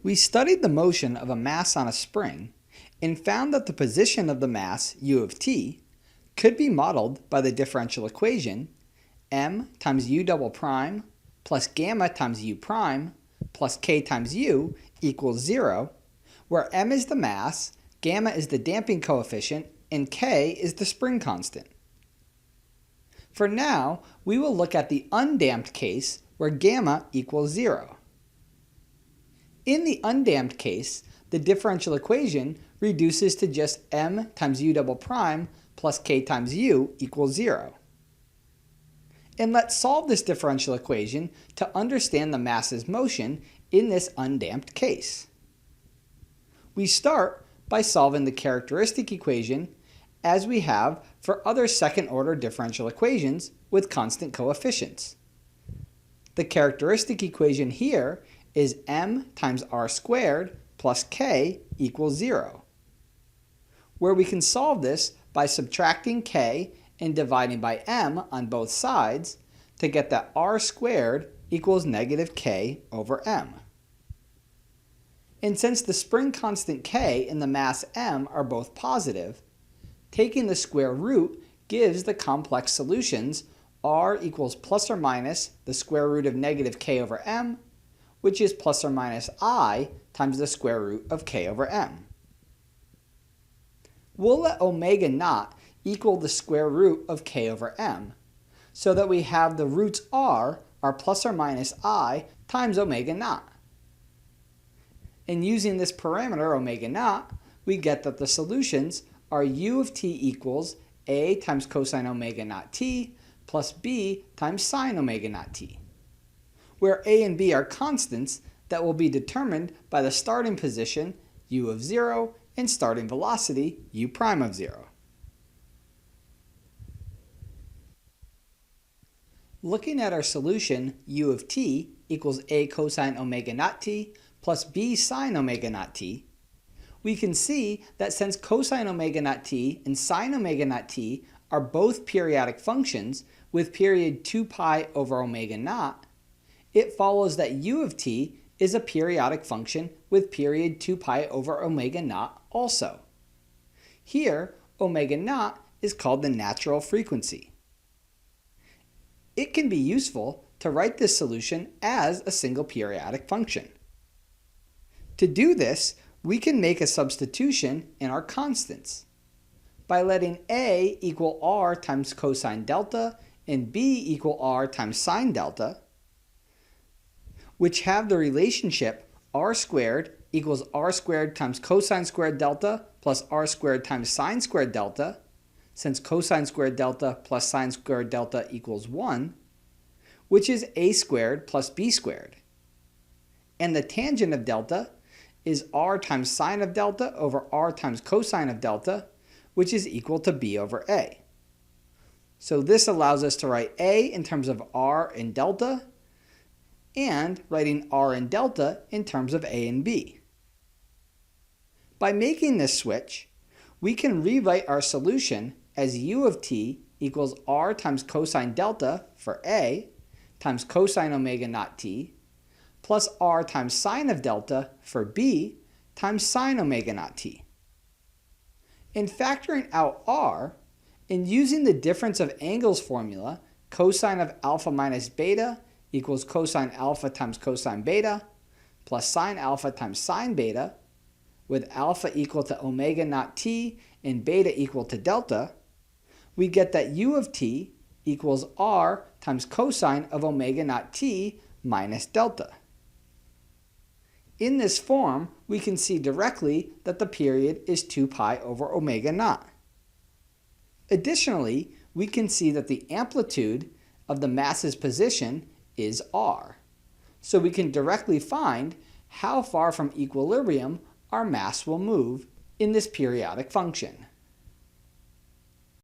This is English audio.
We studied the motion of a mass on a spring and found that the position of the mass, u of t, could be modeled by the differential equation m times u double prime plus gamma times u prime plus k times u equals 0, where m is the mass, gamma is the damping coefficient, and k is the spring constant. For now, we will look at the undamped case where gamma equals 0. In the undamped case, the differential equation reduces to just m times u double prime plus k times u equals 0. And let's solve this differential equation to understand the mass's motion in this undamped case. We start by solving the characteristic equation as we have for other second-order differential equations with constant coefficients. The characteristic equation here is m times r squared plus k equals 0, where we can solve this by subtracting k and dividing by m on both sides to get that r squared equals negative k over m. And since the spring constant k and the mass m are both positive, taking the square root gives the complex solutions r equals plus or minus the square root of negative k over m, which is plus or minus I times the square root of k over m. We'll let omega naught equal the square root of k over m, so that we have the roots r are plus or minus I times omega naught. And using this parameter omega naught, we get that the solutions are u of t equals a times cosine omega naught t plus b times sine omega naught t, where a and b are constants that will be determined by the starting position u of 0 and starting velocity u prime of 0. Looking at our solution u of t equals a cosine omega naught t plus b sine omega naught t, we can see that since cosine omega naught t and sine omega naught t are both periodic functions with period 2 pi over omega naught, it follows that u of t is a periodic function with period 2 pi over omega naught also. Here, omega naught is called the natural frequency. It can be useful to write this solution as a single periodic function. To do this, we can make a substitution in our constants by letting a equal r times cosine delta and b equal r times sine delta, which have the relationship r squared equals r squared times cosine squared delta plus r squared times sine squared delta, since cosine squared delta plus sine squared delta equals 1, which is a squared plus b squared. And the tangent of delta is r times sine of delta over r times cosine of delta, which is equal to b over a. So this allows us to write a in terms of r and delta, and writing r and delta in terms of a and b. By making this switch, we can rewrite our solution as u of t equals r times cosine delta for a times cosine omega naught t plus r times sine of delta for b times sine omega naught t. In factoring out r, and using the difference of angles formula, cosine of alpha minus beta equals cosine alpha times cosine beta plus sine alpha times sine beta, with alpha equal to omega naught t and beta equal to delta, we get that u of t equals r times cosine of omega naught t minus delta. In this form, we can see directly that the period is 2 pi over omega naught. Additionally, we can see that the amplitude of the mass's position is r, so we can directly find how far from equilibrium our mass will move in this periodic function.